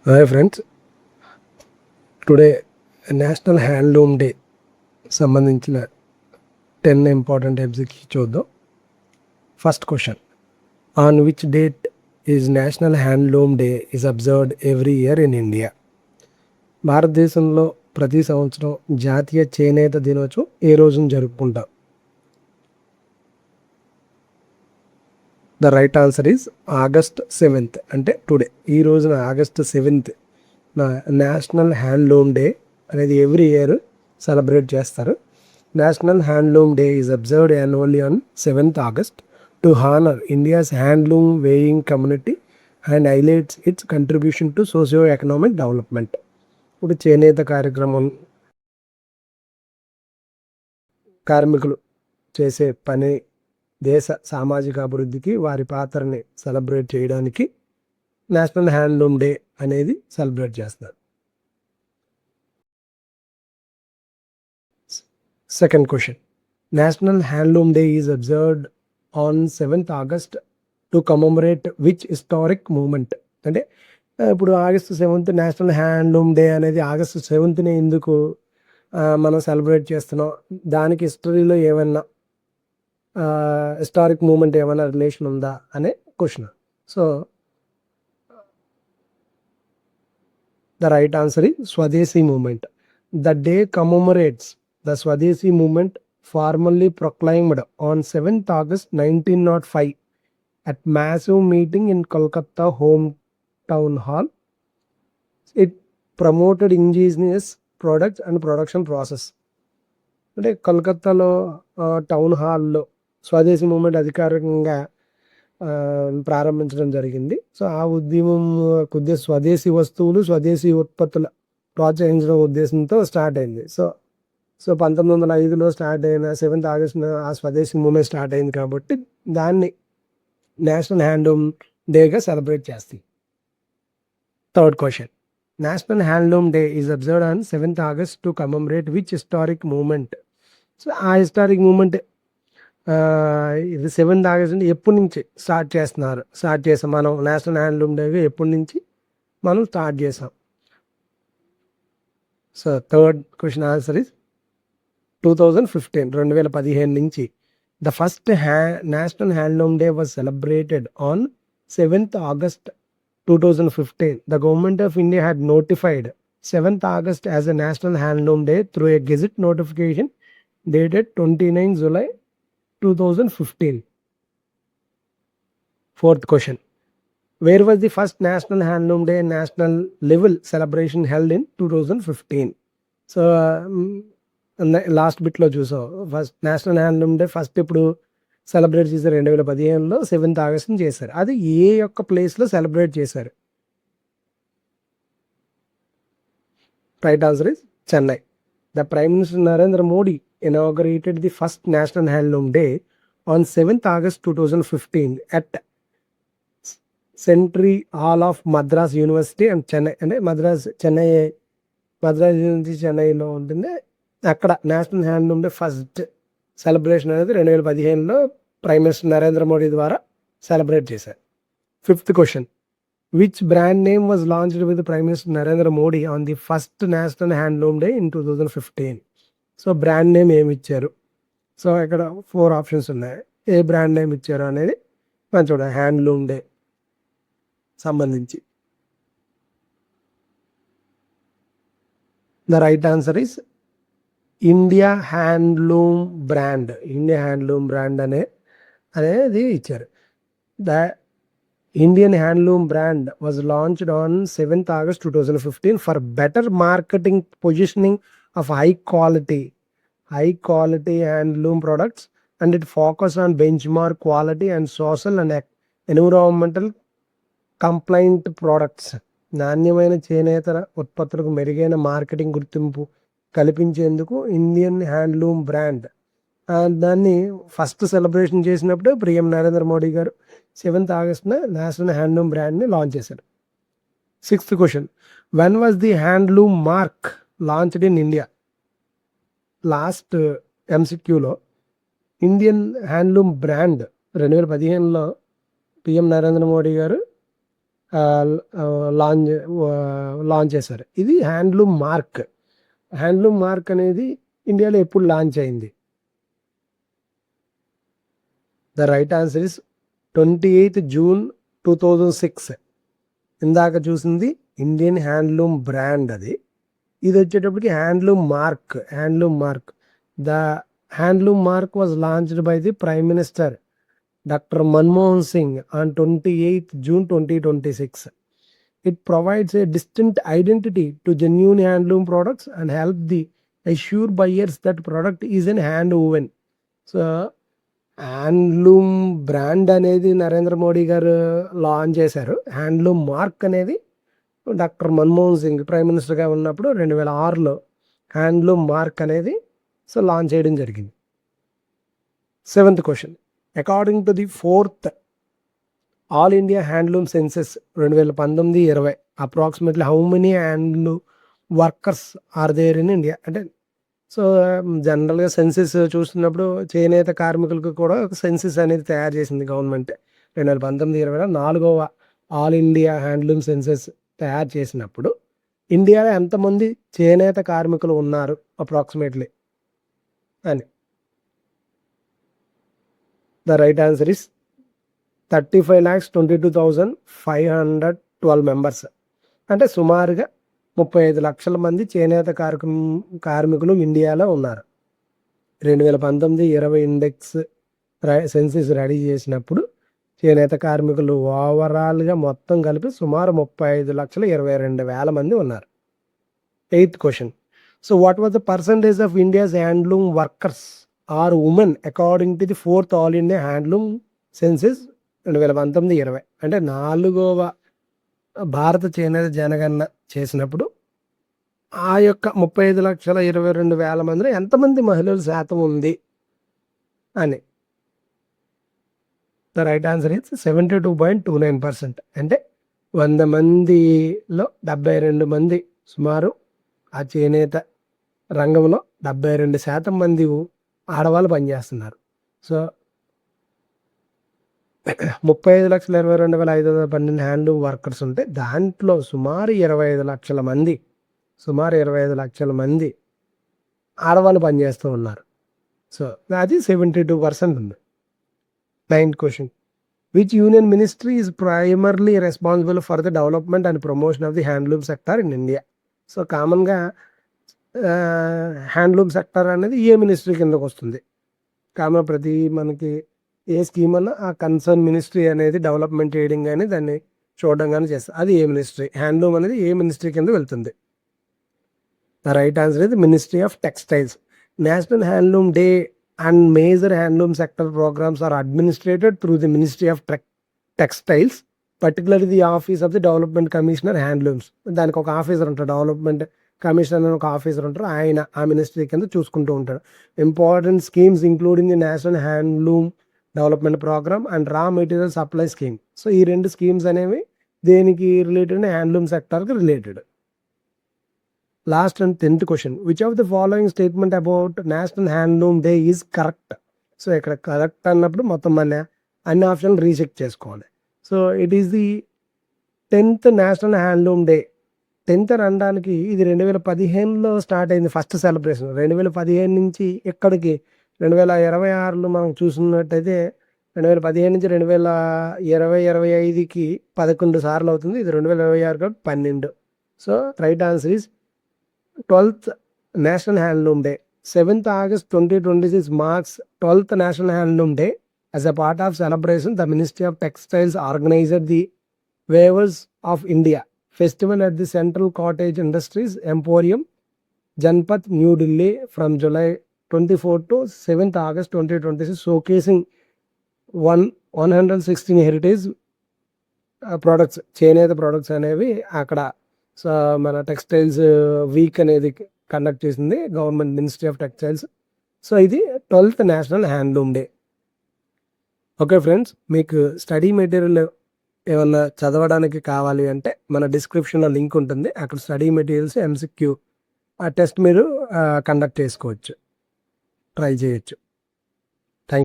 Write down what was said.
Hi friends, today national handloom day సంబంధించిన 10 important MCQ చూద్దాం. First question, on which date is national handloom day is observed every year in India? భారతదేశంలో ప్రతి సంవత్సరం జాతీయ చేనేత దినోత్సవం ఏ రోజున జరుపుకుంటాం? The right answer is August 7th, అంటే టుడే. ఈ రోజున August 7th national handloom day అనేది ఎవ్రీ ఇయర్ సెలబ్రేట్ చేస్తారు. National handloom day is observed annually on 7th August to honour India's handloom weighing community and highlights it's contribution to socio economic development. ఇప్పుడు చేనేత కార్మికులు చేసే పని దేశ సామాజిక అభివృద్ధికి వారి పాత్రని సెలబ్రేట్ చేయడానికి నేషనల్ హ్యాండ్లూమ్ డే అనేది సెలబ్రేట్ చేస్తారు. Second question, national handloom day is observed on 7th August to commemorate which historic moment? అంటే ఇప్పుడు August 7th national handloom day అనేది August 7th ఎందుకు మనం సెలబ్రేట్ చేస్తున్నాం? దానికి హిస్టరీలో ఏమన్నా హిస్టారిక్ మూమెంట్ ఏమైనా రిలేషన్ ఉందా అనే question. So the right answer is swadeshi movement. The day commemorates the swadeshi movement formally proclaimed on 7th August 1905 at massive meeting in Kolkata Hometown Hall. It promoted indigenous products and production process. అంటే కలకత్తాలో town హాల్లో స్వదేశీ moment అధికారికంగా ప్రారంభించడం జరిగింది. So ఆ ఉద్యమం కొద్దిగా స్వదేశీ వస్తువులు, స్వదేశీ ఉత్పత్తుల ప్రోత్సహించడం ఉద్దేశంతో స్టార్ట్ అయింది. సో 1905లో స్టార్ట్ అయిన 7th August ఆ స్వదేశీ మూమెంట్ స్టార్ట్ అయింది కాబట్టి దాన్ని నేషనల్ హ్యాండ్లూమ్ డేగా సెలబ్రేట్ చేస్తాయి. Third question, national handloom day is observed on 7th August to commemorate which historic moment? So ఆ హిస్టారిక్ మూమెంట్ ఇది 7th August అంటే ఎప్పటి నుంచి స్టార్ట్ చేసాం మనం నేషనల్ హ్యాండ్లూమ్ డేగా ఎప్పటి నుంచి మనం స్టార్ట్ చేసాం? So third question answer is 2015 నుంచి the first national handloom day was celebrated on 7th August 2015. The government of India had notified 7th August as a national handloom day through a gazette notification dated 29 July 2015. Fourth question, where was the first national handloom day national level celebration held in 2015? So last బిట్లో చూసాం. First national handloom day first ఇప్పుడు celebrate చేశారు 2015లో 7th August చేశారు. అది ఏ యొక్క ప్లేస్లో celebrate చేశారు? Right answer is Chennai. The prime minister Narendra Modi inaugurated the first national handloom day on 7th August 2015 at Century Hall of Madras University and Chennai. అంటే Madras university చెన్నైలో ఉంటుంది. అక్కడ national handloom day first celebration అనేది 2015లో ప్రైమ్ మినిస్టర్ నరేంద్ర మోడీ ద్వారా celebrate చేశారు. Fifth question, which brand name was launched with prime minister Narendra Modi on the first national handloom day in 2015? So brand name ఏమి ఇచ్చారు? So ఇక్కడ 4 ఆప్షన్స్ ఉన్నాయి. ఏ బ్రాండ్ నేమ్ ఇచ్చారు అనేది మనం చూడాలి హ్యాండ్లూమ్ డే సంబంధించి. The right answer is India handloom brand. India handloom brand అనేది ఇచ్చారు. The Indian handloom brand was launched on 7th August 2015 for better marketing positioning of high quality handloom products, and it focus on benchmark quality and social and environmental compliant products. నాణ్యమైన చేనేతర ఉత్పత్తులకు మెరుగైన marketing గుర్తింపు కల్పించేందుకు Indian handloom brand దాన్ని first celebration చేసినప్పుడు ప్రియం నరేంద్ర మోడీ గారు 7th August national handloom బ్రాండ్ని లాంచ్ చేశారు. Sixth question, when was the handloom mark launched in India? Last ఎంసిక్యూలో ఇండియన్ హ్యాండ్లూమ్ బ్రాండ్ 2015లో పిఎం నరేంద్ర మోడీ గారు లాంచ్ లాంచ్ చేశారు. ఇది హ్యాండ్లూమ్ మార్క్. హ్యాండ్లూమ్ మార్క్ అనేది ఇండియాలో ఎప్పుడు లాంచ్ అయింది? The right answer is 28th June 2006. ఇందాక చూసింది ఇండియన్ హ్యాండ్లూమ్ బ్రాండ్, అది. ఇది వచ్చేటప్పటికి handloom mark. The handloom mark was launched by the prime minister doctor Manmohan Singh on 28th June 2026. It provides a distinct identity to genuine handloom products and help the assure buyers that product is in hand woven. So handloom brand అనేది నరేంద్ర మోడీ గారు launch చేశారు. Handloom mark అనేది doctor Manmohan Singh prime మినిస్టర్గా ఉన్నప్పుడు 2006లో handloom mark అనేది launch చేయడం జరిగింది. 7th question. According to the 4th all India handloom census 2019-20 approximately how many handloom workers are there in India? అంటే జనరల్గా సెన్సెస్ చూస్తున్నప్పుడు చేనేత కార్మికులకు కూడా ఒక సెన్సెస్ అనేది తయారు చేసింది గవర్నమెంట్. 2019-20 4వ ఆల్ ఇండియా హ్యాండ్లూమ్ సెన్సెస్ తయారు చేసినప్పుడు ఇండియాలో ఎంతమంది చేనేత కార్మికులు ఉన్నారు అప్రాక్సిమేట్లీ అని. The right answer is 35,22,512 members. అంటే సుమారుగా 35 లక్షల మంది చేనేత కార్మికులు ఇండియాలో ఉన్నారు. 2019-20 ఇండెక్స్ సెన్సెస్ రెడీ చేసినప్పుడు చేనేత కార్మికులు ఓవరాల్గా మొత్తం కలిపి సుమారు 35,22,000 మంది ఉన్నారు. 8th క్వశ్చన్. So what was the percentage of India's handloom workers are women according to the 4th all India handloom census 2019-20? అంటే 4వ భారత చేనేత జనగణన చేసినప్పుడు ఆ యొక్క 35,22,000 మందిలో ఎంతమంది మహిళల శాతం ఉంది అని. The right answer is 72.29%. అంటే 100 మందిలో 72 మంది సుమారు ఆ చేనేత రంగంలో 72% మంది ఆడవాళ్ళు పనిచేస్తున్నారు. సో 35,22,512 హ్యాండ్లూమ్ వర్కర్స్ ఉంటే దాంట్లో సుమారు 25 లక్షల మంది ఆడవాళ్ళు పనిచేస్తూ ఉన్నారు. సో అది 72% ఉంది. 9th question. Which union ministry is primarily responsible for the development and promotion of the handloom sector in India? So కామన్గా హ్యాండ్లూమ్ సెక్టర్ అనేది ఏ మినిస్ట్రీ కిందకు వస్తుంది? కామన్ ప్రతి మనకి ఏ స్కీమ్ అన్నా ఆ కన్సర్న్ మినిస్ట్రీ అనేది డెవలప్మెంట్ చేయడం కానీ దాన్ని చూడడం కానీ చేస్తారు. అది ఏ మినిస్ట్రీ? హ్యాండ్లూమ్ అనేది ఏ మినిస్ట్రీ కింద వెళ్తుంది? ద రైట్ ఆన్సర్ ఇది ministry of textiles. National handloom day and major handloom sector programmes are administered through the ministry of textiles, particularly the office of the development commissioner handlooms. దానికి ఒక officer ఉంటాడు, development commissioner అని ఒక officer ఉంటారు. ఆయన ఆ ministry కింద చూసుకుంటూ ఉంటాడు. Important schemes including the national handloom development programme and raw material supply scheme. So ఈ 2 స్కీమ్స్ అనేవి దేనికి రిలేటెడ్? హ్యాండ్లూమ్ సెక్టర్కి related. Last and 10th question. Which of the following statement about national handloom day is correct? So ఇక్కడ correct అన్నప్పుడు మొత్తం అన్ని ఆప్షన్లు recheck చేసుకోవాలి. So it is the 10th national handloom day. 10th అనడానికి ఇది 2015లో స్టార్ట్ అయింది ఫస్ట్ సెలబ్రేషన్. 2015 నుంచి ఎక్కడికి 2026లో మనం చూసినట్టయితే 2015 నుంచి 2020-25కి 11 సార్లు అవుతుంది. ఇది 2026 కాబట్టి 12. So right answer is 12th national handloom day. 7th August 2026 marks 12th national handloom day. As a part of celebration, the Ministry of Textiles organized the Weavers of India festival at the Central Cottage Industries Emporium, Janpath, New Delhi from July 24 to 7th August 2026, showcasing 116 heritage products, చేనేత products అనేవి అక్కడ మన textiles week అనేది conduct చేసింది government ministry of textiles. So ఇది 12th national handloom day. Okay friends, మీకు study material ఏమన్నా చదవడానికి కావాలి అంటే మన డిస్క్రిప్షన్లో లింక్ ఉంటుంది. అక్కడ స్టడీ మెటీరియల్స్ MCQ ఆ టెస్ట్ మీరు కండక్ట్ చేసుకోవచ్చు, ట్రై చేయొచ్చు.